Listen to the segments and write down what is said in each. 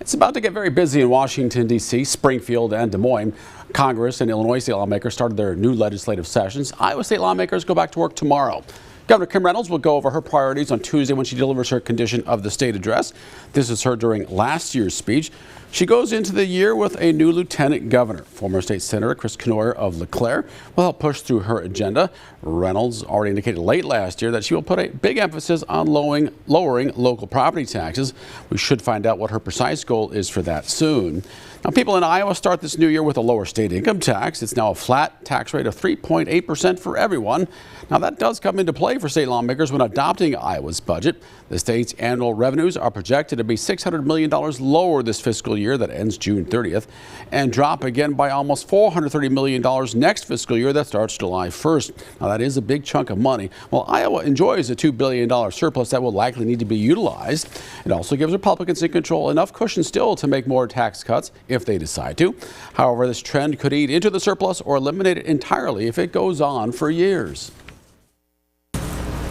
It's about to get very busy in Washington, D.C., Springfield, and Des Moines. Congress and Illinois state lawmakers started their new legislative sessions. Iowa state lawmakers go back to work tomorrow. Governor Kim Reynolds will go over her priorities on Tuesday when she delivers her condition of the state address. This is her during last year's speech. She goes into the year with a new lieutenant governor. Former state senator Chris Knoyer of LeClaire will help push through her agenda. Reynolds already indicated late last year that she will put a big emphasis on lowering local property taxes. We should find out what her precise goal is for that soon. Now, people in Iowa start this new year with a lower state income tax. It's now a flat tax rate of 3.8% for everyone. Now, that does come into play for state lawmakers when adopting Iowa's budget. The state's annual revenues are projected to be $600 million lower this fiscal year that ends June 30th and drop again by almost $430 million next fiscal year that starts July 1st. Now, that is a big chunk of money. Well, Iowa enjoys a $2 billion surplus that will likely need to be utilized. It also gives Republicans in control enough cushion still to make more tax cuts if they decide to. However, this trend could eat into the surplus or eliminate it entirely if it goes on for years.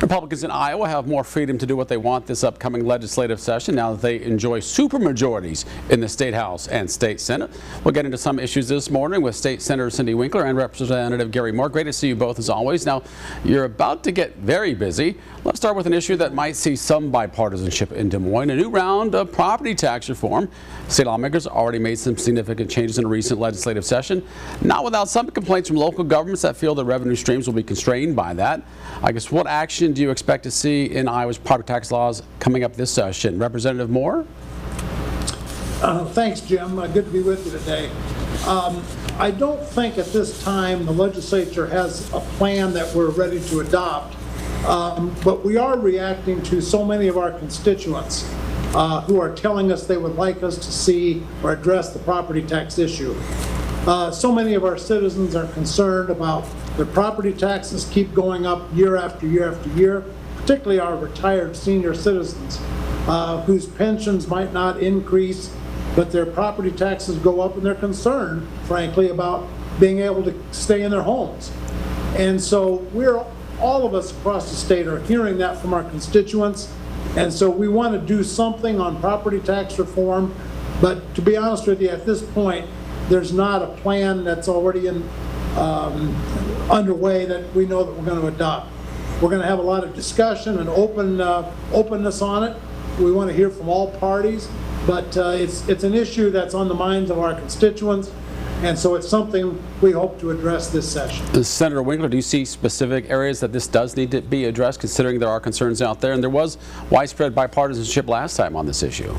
Republicans in Iowa have more freedom to do what they want this upcoming legislative session now that they enjoy supermajorities in the State House and State Senate. We'll get into some issues this morning with State Senator Cindy Winkler and Representative Gary Moore. Great to see you both as always. Now, you're about to get very busy. Let's start with an issue that might see some bipartisanship in Des Moines, a new round of property tax reform. State lawmakers already made some significant changes in a recent legislative session, not without some complaints from local governments that feel the revenue streams will be constrained by that. I guess what action do you expect to see in Iowa's property tax laws coming up this session? Representative Moore? Thanks, Jim. Good to be with you today. I don't think at this time the legislature has a plan that we're ready to adopt, but we are reacting to so many of our constituents who are telling us they would like us to see or address the property tax issue. So many of our citizens are concerned about their property taxes keep going up year after year after year, particularly our retired senior citizens whose pensions might not increase, but their property taxes go up, and they're concerned, frankly, about being able to stay in their homes. And so all of us across the state are hearing that from our constituents, and so we want to do something on property tax reform, but to be honest with you, at this point, there's not a plan that's already underway that we know that we're going to adopt. We're going to have a lot of discussion and openness on it. We want to hear from all parties, but it's an issue that's on the minds of our constituents, and so it's something we hope to address this session. Senator Winkler, do you see specific areas that this does need to be addressed, considering there are concerns out there? And there was widespread bipartisanship last time on this issue.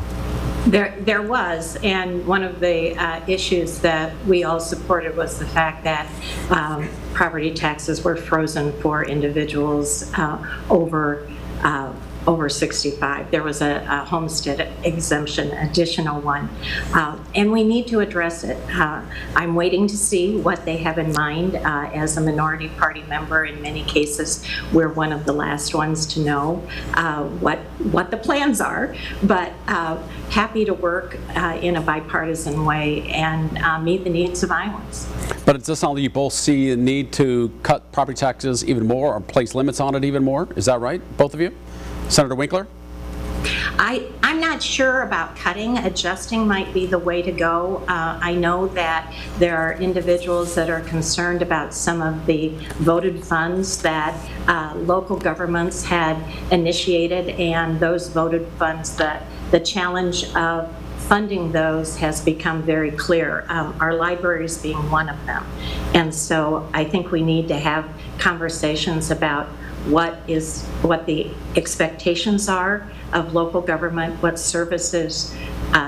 There was, and one of the issues that we all supported was the fact that property taxes were frozen for individuals over 65. There was a homestead exemption, additional one, and we need to address it. I'm waiting to see what they have in mind. As a minority party member, in many cases, we're one of the last ones to know what the plans are, but happy to work in a bipartisan way and meet the needs of Iowans. But it does sound like you both see a need to cut property taxes even more or place limits on it even more. Is that right, both of you? Senator Winkler? I'm not sure about cutting. Adjusting might be the way to go. I know that there are individuals that are concerned about some of the voted funds that local governments had initiated, and those voted funds, the challenge of funding those has become very clear, our libraries being one of them. And so I think we need to have conversations about what the expectations are of local government, what services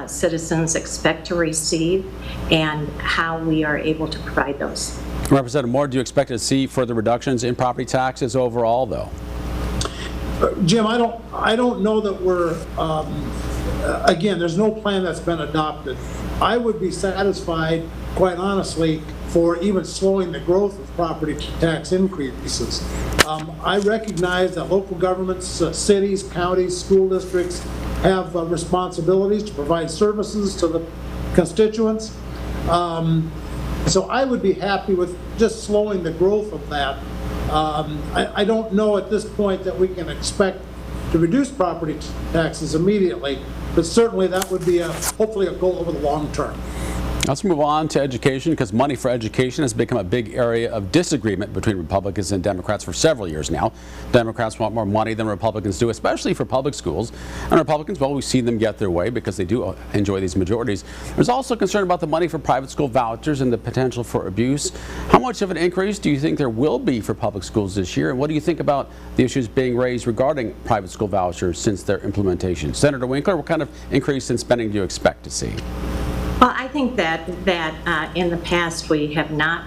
citizens expect to receive, and how we are able to provide those. Representative Moore, do you expect to see further reductions in property taxes overall, though? Jim, I don't know that we're, again, there's no plan that's been adopted. I would be satisfied, quite honestly, for even slowing the growth of property tax increases. I recognize that local governments, cities, counties, school districts have responsibilities to provide services to the constituents. So I would be happy with just slowing the growth of that. I don't know at this point that we can expect to reduce property taxes immediately, but certainly that would be hopefully a goal over the long term. Let's move on to education, because money for education has become a big area of disagreement between Republicans and Democrats for several years now. Democrats want more money than Republicans do, especially for public schools. And Republicans, well, we've seen them get their way because they do enjoy these majorities. There's also concern about the money for private school vouchers and the potential for abuse. How much of an increase do you think there will be for public schools this year? And what do you think about the issues being raised regarding private school vouchers since their implementation? Senator Winkler, what kind of increase in spending do you expect to see? Well, I think that in the past we have not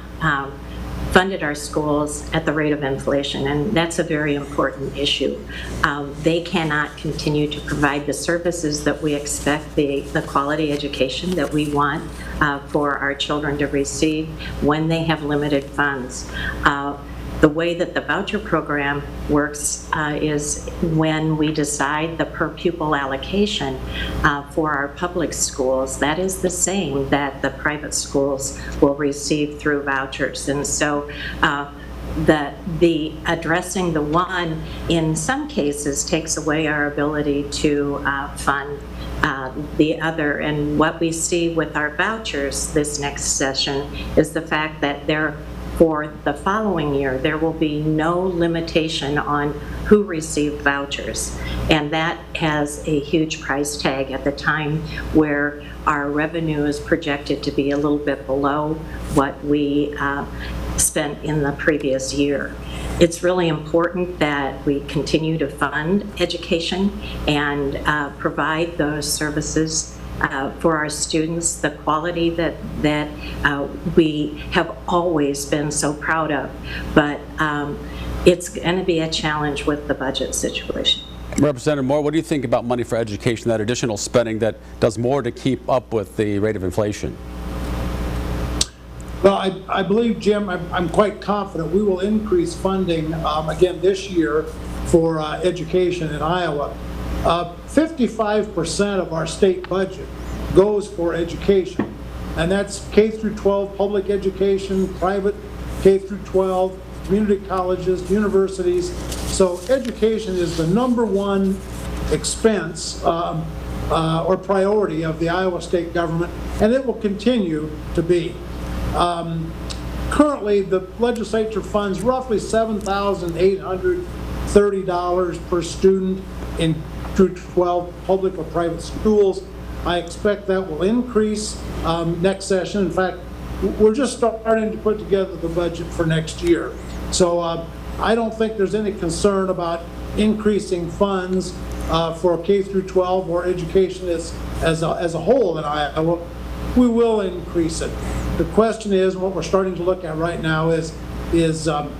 funded our schools at the rate of inflation, and that's a very important issue. They cannot continue to provide the services that we expect, the quality education that we want for our children to receive when they have limited funds. The way that the voucher program works is when we decide the per pupil allocation for our public schools, that is the same that the private schools will receive through vouchers. And so the addressing the one in some cases takes away our ability to fund the other. And what we see with our vouchers this next session is the fact that for the following year, there will be no limitation on who received vouchers. And that has a huge price tag at the time where our revenue is projected to be a little bit below what we spent in the previous year. It's really important that we continue to fund education and provide those services for our students, the quality that we have always been so proud of. But it's going to be a challenge with the budget situation. Representative Moore, what do you think about money for education, that additional spending that does more to keep up with the rate of inflation? Well, I believe, Jim, I'm quite confident we will increase funding again this year for education in Iowa. 55% of our state budget goes for education, and that's K through 12 public education, private K through 12, community colleges, universities. So education is the #1 expense or priority of the Iowa state government, and it will continue to be. Currently, the legislature funds roughly $7,830 per student in through 12 public or private schools. I expect that will increase next session. In fact, we're just starting to put together the budget for next year. So I don't think there's any concern about increasing funds for K through 12 or education as a whole in Iowa. We will increase it. The question is, what we're starting to look at right now is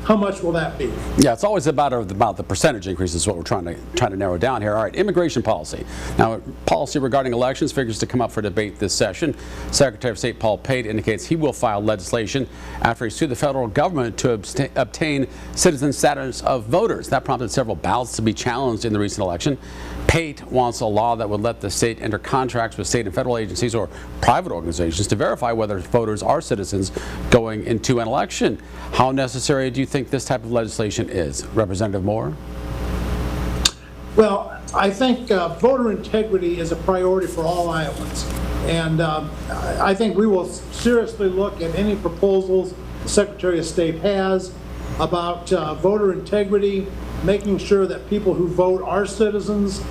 how much will that be? Yeah, it's always about the percentage increase is what we're trying to narrow down here. All right, immigration policy. Now, policy regarding elections figures to come up for debate this session. Secretary of State Paul Pate indicates he will file legislation after he sued the federal government to obtain citizen status of voters. That prompted several ballots to be challenged in the recent election. Pate wants a law that would let the state enter contracts with state and federal agencies or private organizations to verify whether voters are citizens going into an election. How necessary do you think this type of legislation is? Representative Moore? Well, I think voter integrity is a priority for all Iowans. And I think we will seriously look at any proposals the Secretary of State has about voter integrity, making sure that people who vote are citizens.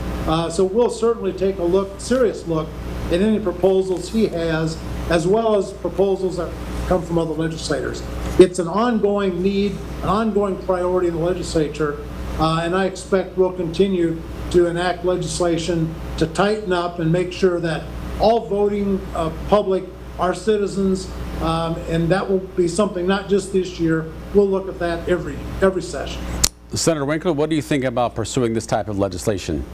So we'll certainly take a serious look at any proposals he has, as well as proposals that come from other legislators. It's an ongoing need, an ongoing priority in the legislature, and I expect we'll continue to enact legislation to tighten up and make sure that all voting public are citizens, and that will be something not just this year. We'll look at that every session. Senator Winkler, what do you think about pursuing this type of legislation?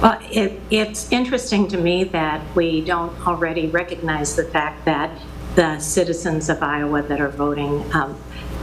Well, it's interesting to me that we don't already recognize the fact that the citizens of Iowa that are voting,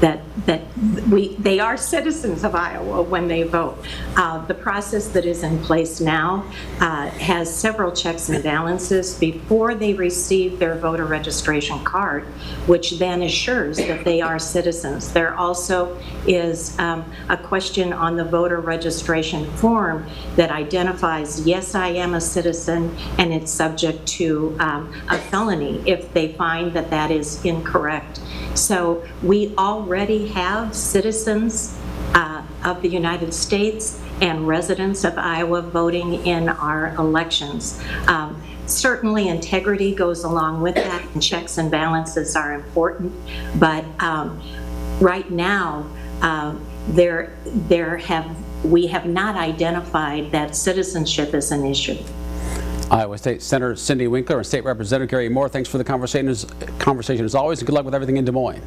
they are citizens of Iowa when they vote. The process that is in place now has several checks and balances before they receive their voter registration card, which then assures that they are citizens. There also is a question on the voter registration form that identifies, yes, I am a citizen, and it's subject to a felony if they find that that is incorrect. So we already have citizens of the United States and residents of Iowa voting in our elections. Certainly integrity goes along with that, and checks and balances are important, but right now we have not identified that citizenship as an issue. Iowa State Senator Cindy Winkler and State Representative Gary Moore, thanks for the conversation as always, and good luck with everything in Des Moines.